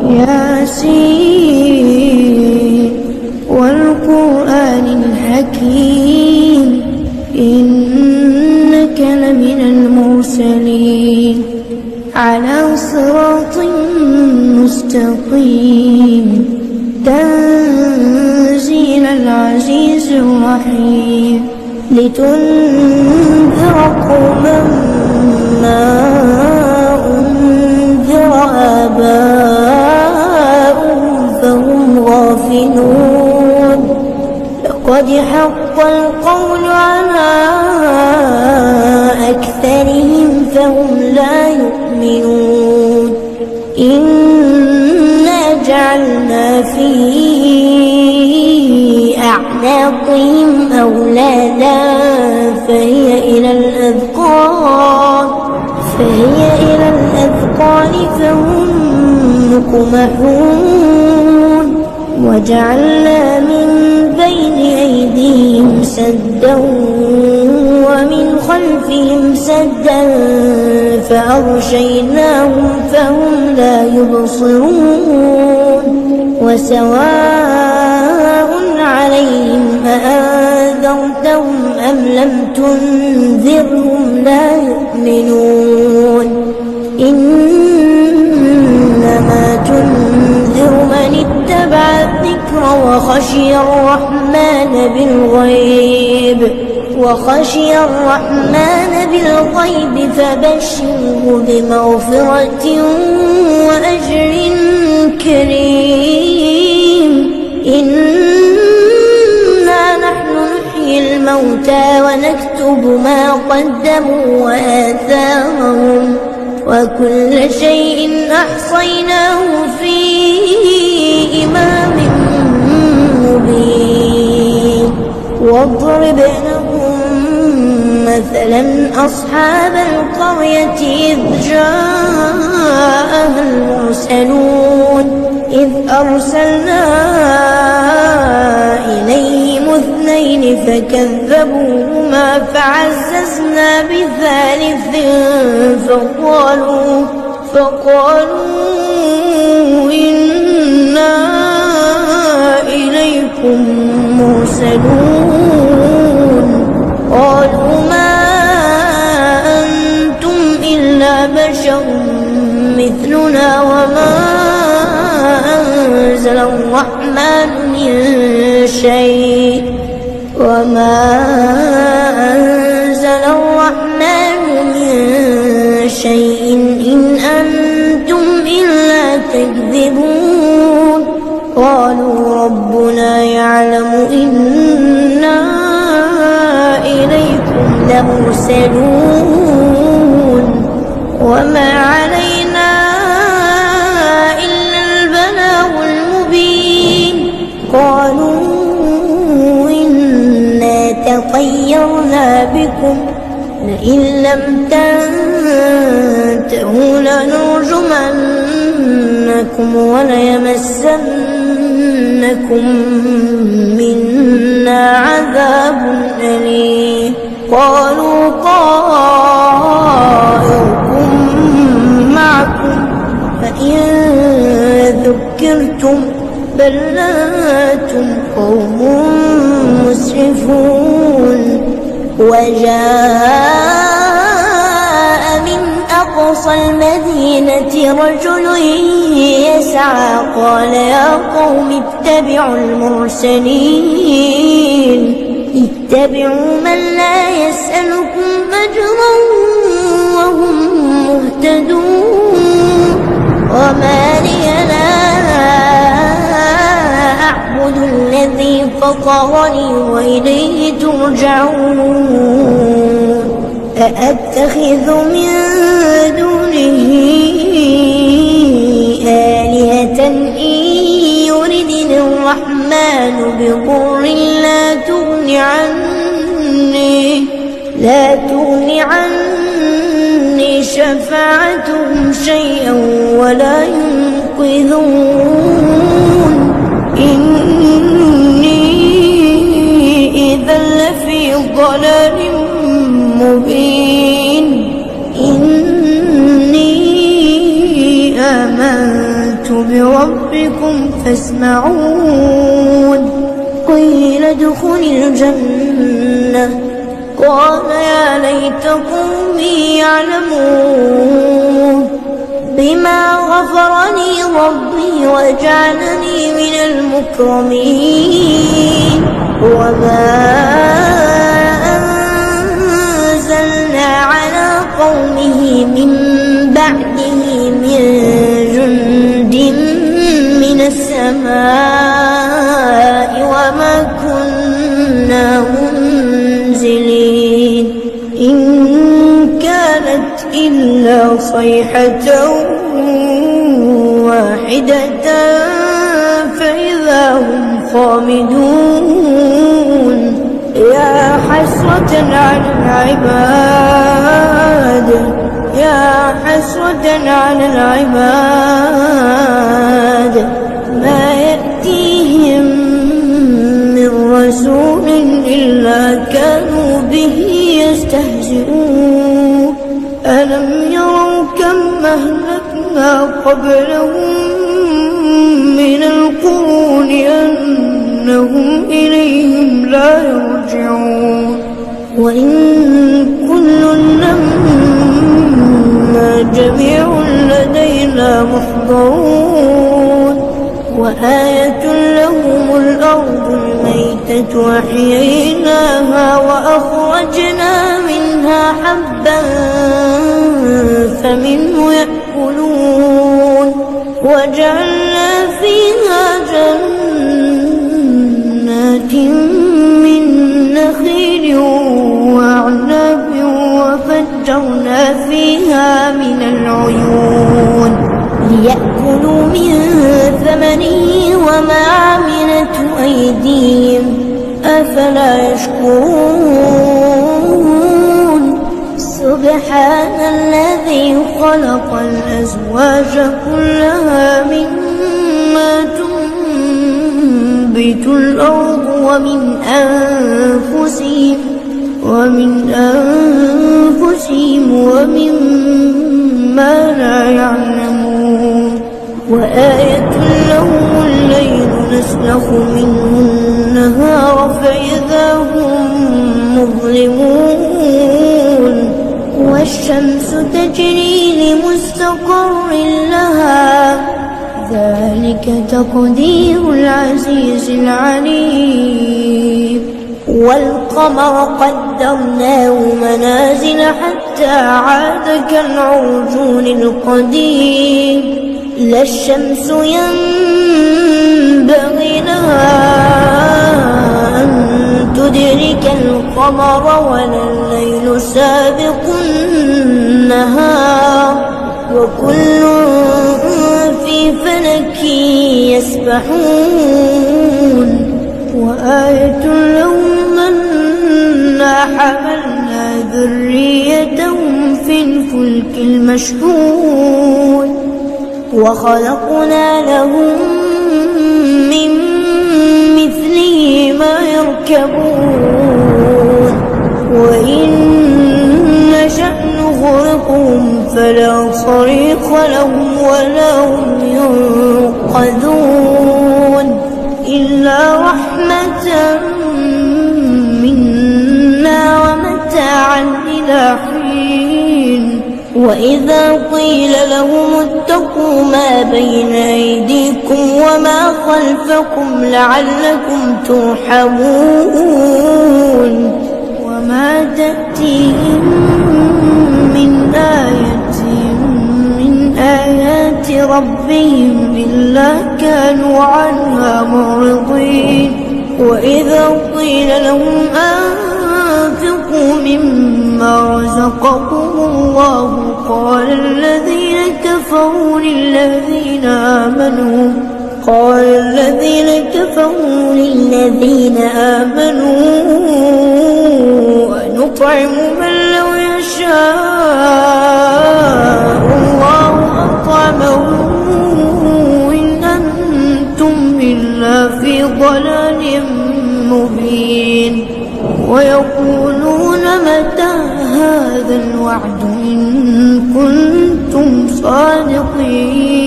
ياسين والقرآن الحكيم إنك لمن المرسلين على صراط مستقيم تنزيل العزيز الرحيم لتنذر قوما ما أنذر آباؤهم فهم غافلون لقد حق القول على أكثرهم فهم لا يؤمنون إنا جعلنا في أعناقهم أغلالا فهي إلى الأذقان فهم مقمحون وجعلنا من بين أيديهم سدا ومن خلفهم سدا فأغشيناهم فهم لا يبصرون وسواء عليهم أأنذرتهم أم لم تنذرهم لا يؤمنون إنما تنذر من اتبع الذكر وخشي الرحمن بالغيب فبشره بمغفرة وأجر كريم إنا نحن نحيي الموتى ونكتب ما قدموا وآثارهم وكل شيء أحصيناه في إمام مبين واضرب لهم مثلا أصحاب القرية إذ جاءها المرسلون إذ أرسلنا إليهم اثنين فكذبوهما فعززنا بثالث فقالوا إنا إليكم مرسلون قالوا ما أنتم إلا بشر مثلنا وما أنزل الرحمن من شيء إن أنتم إلا تكذبون قالوا ربنا يعلم إنا إليكم لمرسلون وما علينا إلا البلاغ المبين قالوا إنا تطيرنا بكم لئن لم تنتهوا لنرجمنكم وليمسنكم منا عذاب أليم قالوا طائركم معكم فإن ذكرتم بل أنتم قوم مسرفون وجاء من أقصى المدينة رجل يسعى قال يا قوم اتبعوا المرسلين اتبعوا من لا يسألكم أجرا وهم مهتدون وما لي لا أعبد الذي فطرني وإليه ترجعون أأتخذ من دونه آلهة إن يردني الرحمن بضر لا تغني عني شفاعتهم شيئا ولا ينقذون إني إذا لفي ضلال مبين إني آمنت بربي ربكم فاسمعون قيل ادخل الجنة قال يا ليت قومي يعلمون بما غفر لي ربي وجعلني من المكرمين وما أنزلنا على قومه من بعده من جند من السماء وما كنا منزلين إن كانت إلا صيحة واحدة فإذا هم خامدون يا حسرة على العباد يا حسرة على العباد ما يأتيهم من رسول إلا كانوا به يستهزئون ألم يروا كم أهلكنا قبلهم من القرون أنهم إليهم لا يرجعون وإن كل لما جميع لدينا محضرون وآية لهم الأرض الميتة أحييناها وأخرجنا منها حبا فمنه يأكلون وجعلنا فيها جنات من نخيل وأعناب وفجرنا فيها من العيون ليأكلوا من ثمره وما عملت أيديهم أفلا يشكرون سبحان الذي خلق الأزواج كلها مما تنبت الأرض ومن أنفسهم ومما لا يعلمون وآية لهم الليل نسلخ منه النهار فإذا هم مظلمون والشمس تجري لمستقر لها ذلك تقدير العزيز العليم والقمر قدرناه منازل حتى عاد كالعرجون القديم لا الشمس ينبغي لها أن تدرك القمر ولا الليل سابق النهار وكل في فلك يسبحون وآية لهم أنا حملنا ذريتهم في الفلك المشحون وخلقنا لهم من مثله ما يركبون وإن نشأ نغرقهم فلا صريخ لهم ولا هم ينقذون إلا رحمة منا ومتاعا إلى حين وإذا قيل لهم اتقوا ما بين أيديكم وما خلفكم لعلكم ترحمون وما تأتيهم من آية من آيات ربهم إلا كانوا عنها معرضين وإذا قيل لهم أنفقوا مما رزقكم الله قال الذين كفروا للذين آمنوا أنطعم من لو يشاء الله أطعمه إن أنتم إلا في ضلال مبين ويقولون متى هذا الوعد إن كنتم صادقين.